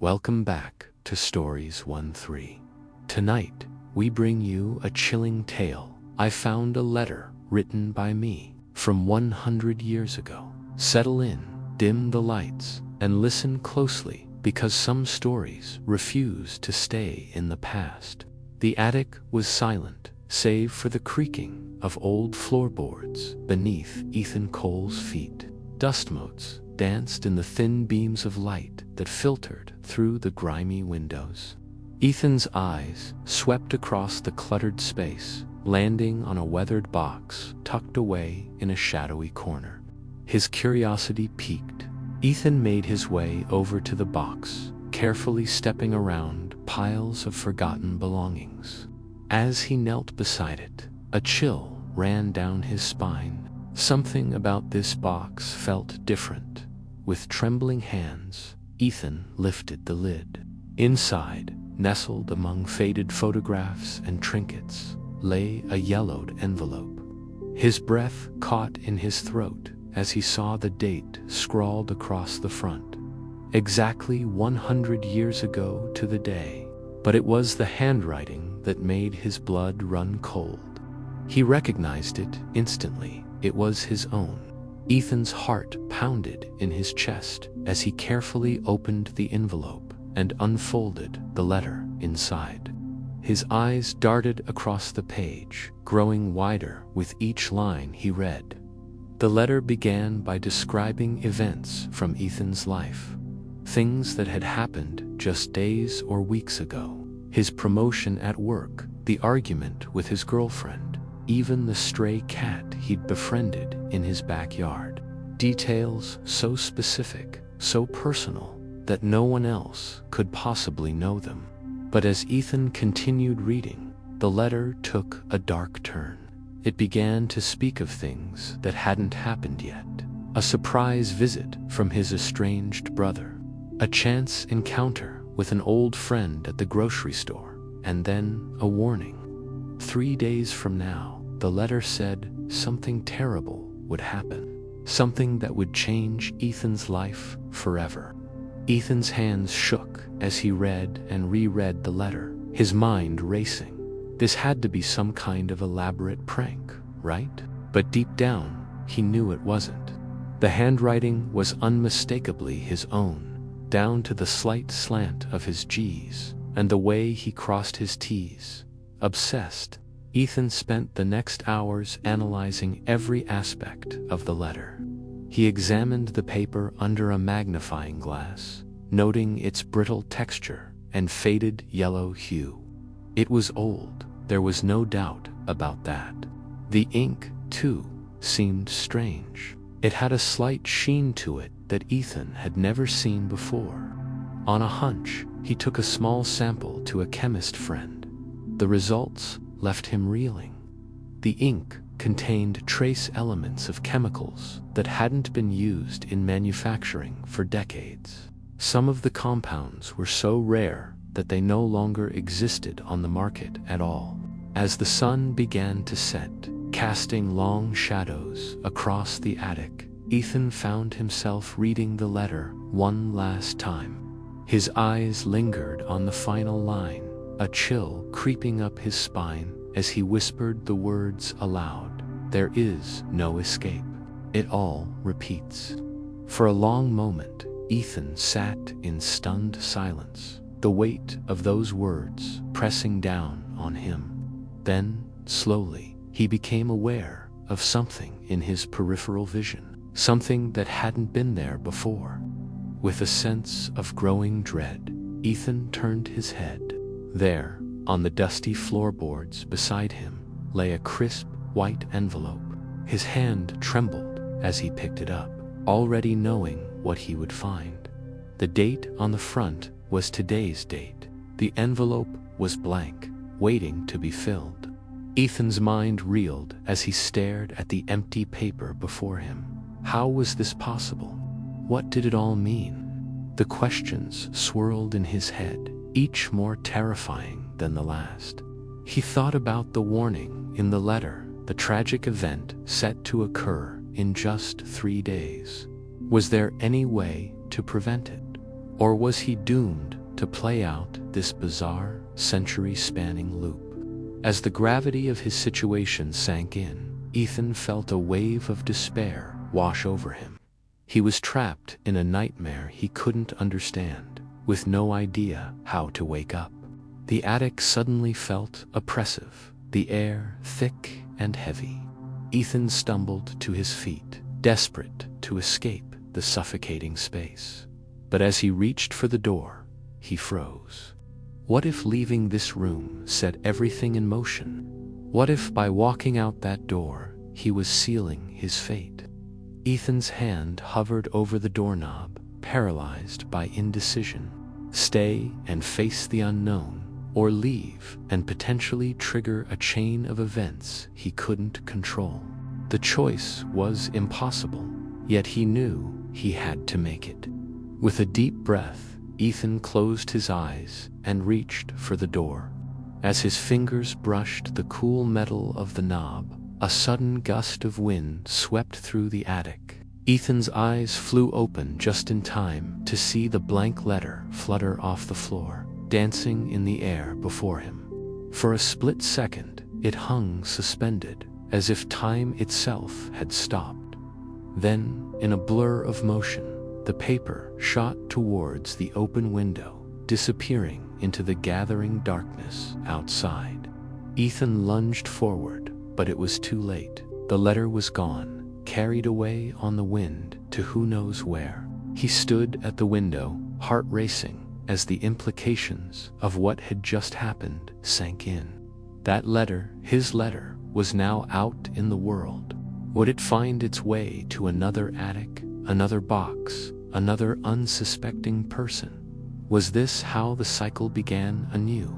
Welcome back to Stories 1-3. Tonight, we bring you a chilling tale. I found a letter written by me from 100 years ago. Settle in, dim the lights, and listen closely because some stories refuse to stay in the past. The attic was silent, save for the creaking of old floorboards beneath Ethan Cole's feet. Dust motes danced in the thin beams of light that filtered through the grimy windows. Ethan's eyes swept across the cluttered space, landing on a weathered box tucked away in a shadowy corner. His curiosity piqued. Ethan made his way over to the box, carefully stepping around piles of forgotten belongings. As he knelt beside it, a chill ran down his spine. Something about this box felt different. With trembling hands, Ethan lifted the lid. Inside, nestled among faded photographs and trinkets, lay a yellowed envelope. His breath caught in his throat as he saw the date scrawled across the front. Exactly 100 years ago to the day, but it was the handwriting that made his blood run cold. He recognized it instantly. It was his own. Ethan's heart pounded in his chest as he carefully opened the envelope and unfolded the letter inside. His eyes darted across the page, growing wider with each line he read. The letter began by describing events from Ethan's life, things that had happened just days or weeks ago. His promotion at work, the argument with his girlfriend, even the stray cat he'd befriended in his backyard. Details so specific, so personal, that no one else could possibly know them. But as Ethan continued reading, the letter took a dark turn. It began to speak of things that hadn't happened yet. A surprise visit from his estranged brother, a chance encounter with an old friend at the grocery store, and then a warning. 3 days from now, the letter said, something terrible would happen, something that would change Ethan's life forever. Ethan's hands shook as he read and reread the letter, his mind racing. This had to be some kind of elaborate prank, right? But deep down, he knew it wasn't. The handwriting was unmistakably his own, down to the slight slant of his G's and the way he crossed his T's. Obsessed, Ethan spent the next hours analyzing every aspect of the letter. He examined the paper under a magnifying glass, noting its brittle texture and faded yellow hue. It was old, there was no doubt about that. The ink, too, seemed strange. It had a slight sheen to it that Ethan had never seen before. On a hunch, he took a small sample to a chemist friend. The results left him reeling. The ink contained trace elements of chemicals that hadn't been used in manufacturing for decades. Some of the compounds were so rare that they no longer existed on the market at all. As the sun began to set, casting long shadows across the attic, Ethan found himself reading the letter one last time. His eyes lingered on the final line, a chill creeping up his spine as he whispered the words aloud. There is no escape. It all repeats. For a long moment, Ethan sat in stunned silence, the weight of those words pressing down on him. Then, slowly, he became aware of something in his peripheral vision, something that hadn't been there before. With a sense of growing dread, Ethan turned his head. There, on the dusty floorboards beside him, lay a crisp, white envelope. His hand trembled as he picked it up, already knowing what he would find. The date on the front was today's date. The envelope was blank, waiting to be filled. Ethan's mind reeled as he stared at the empty paper before him. How was this possible? What did it all mean? The questions swirled in his head, each more terrifying than the last. He thought about the warning in the letter, the tragic event set to occur in just 3 days. Was there any way to prevent it? Or was he doomed to play out this bizarre, century-spanning loop? As the gravity of his situation sank in, Ethan felt a wave of despair wash over him. He was trapped in a nightmare he couldn't understand, with no idea how to wake up. The attic suddenly felt oppressive, the air thick and heavy. Ethan stumbled to his feet, desperate to escape the suffocating space. But as he reached for the door, he froze. What if leaving this room set everything in motion? What if by walking out that door, he was sealing his fate? Ethan's hand hovered over the doorknob, paralyzed by indecision. Stay and face the unknown, or leave and potentially trigger a chain of events he couldn't control. The choice was impossible, yet he knew he had to make it. With a deep breath, Ethan closed his eyes and reached for the door. As his fingers brushed the cool metal of the knob, a sudden gust of wind swept through the attic. Ethan's eyes flew open just in time to see the blank letter flutter off the floor, dancing in the air before him. For a split second, it hung suspended, as if time itself had stopped. Then, in a blur of motion, the paper shot towards the open window, disappearing into the gathering darkness outside. Ethan lunged forward, but it was too late. The letter was gone, carried away on the wind to who knows where. He stood at the window, heart racing, as the implications of what had just happened sank in. That letter, his letter, was now out in the world. Would it find its way to another attic, another box, another unsuspecting person? Was this how the cycle began anew?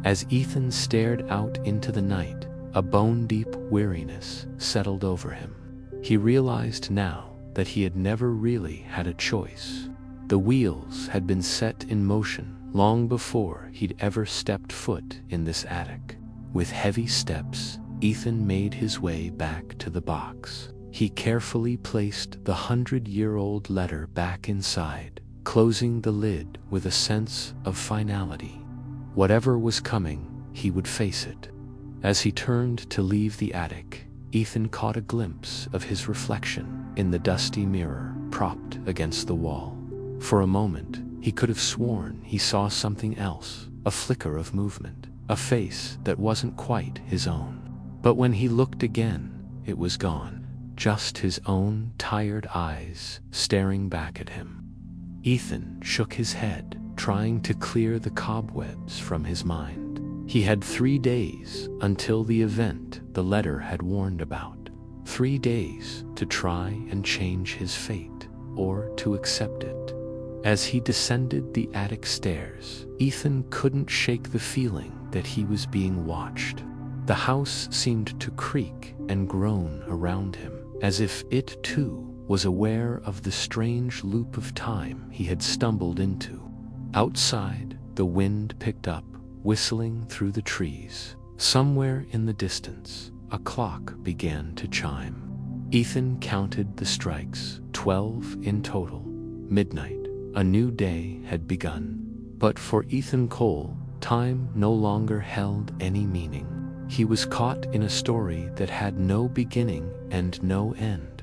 As Ethan stared out into the night, a bone-deep weariness settled over him. He realized now that he had never really had a choice. The wheels had been set in motion long before he'd ever stepped foot in this attic. With heavy steps, Ethan made his way back to the box. He carefully placed the 100-year-old letter back inside, closing the lid with a sense of finality. Whatever was coming, he would face it. As he turned to leave the attic, Ethan caught a glimpse of his reflection in the dusty mirror propped against the wall. For a moment, he could have sworn he saw something else, a flicker of movement, a face that wasn't quite his own. But when he looked again, it was gone, just his own tired eyes staring back at him. Ethan shook his head, trying to clear the cobwebs from his mind. He had 3 days until the event the letter had warned about. 3 days to try and change his fate, or to accept it. As he descended the attic stairs, Ethan couldn't shake the feeling that he was being watched. The house seemed to creak and groan around him, as if it too was aware of the strange loop of time he had stumbled into. Outside, the wind picked up, whistling through the trees. Somewhere in the distance, a clock began to chime. Ethan counted the strikes, 12 in total. Midnight. A new day had begun. But for Ethan Cole, time no longer held any meaning. He was caught in a story that had no beginning and no end.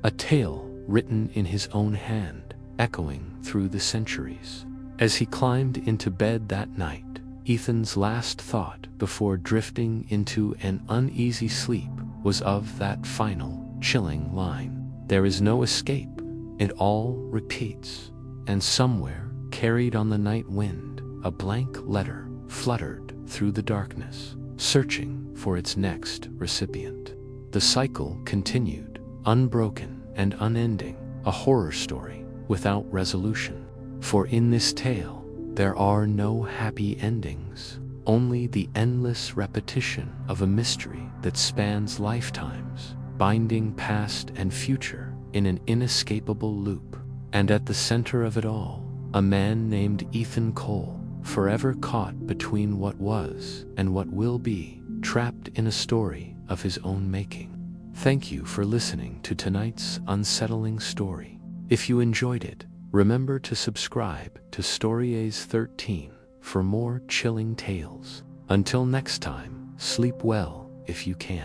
A tale written in his own hand, echoing through the centuries. As he climbed into bed that night, Ethan's last thought before drifting into an uneasy sleep was of that final, chilling line. There is no escape. It all repeats. And somewhere, carried on the night wind, a blank letter fluttered through the darkness, searching for its next recipient. The cycle continued, unbroken and unending, a horror story without resolution. For in this tale, there are no happy endings, only the endless repetition of a mystery that spans lifetimes, binding past and future in an inescapable loop. And at the center of it all, a man named Ethan Cole, forever caught between what was and what will be, trapped in a story of his own making. Thank you for listening to tonight's unsettling story. If you enjoyed it, Remember to subscribe to Stories 13 for more chilling tales. Until next time, sleep well if you can.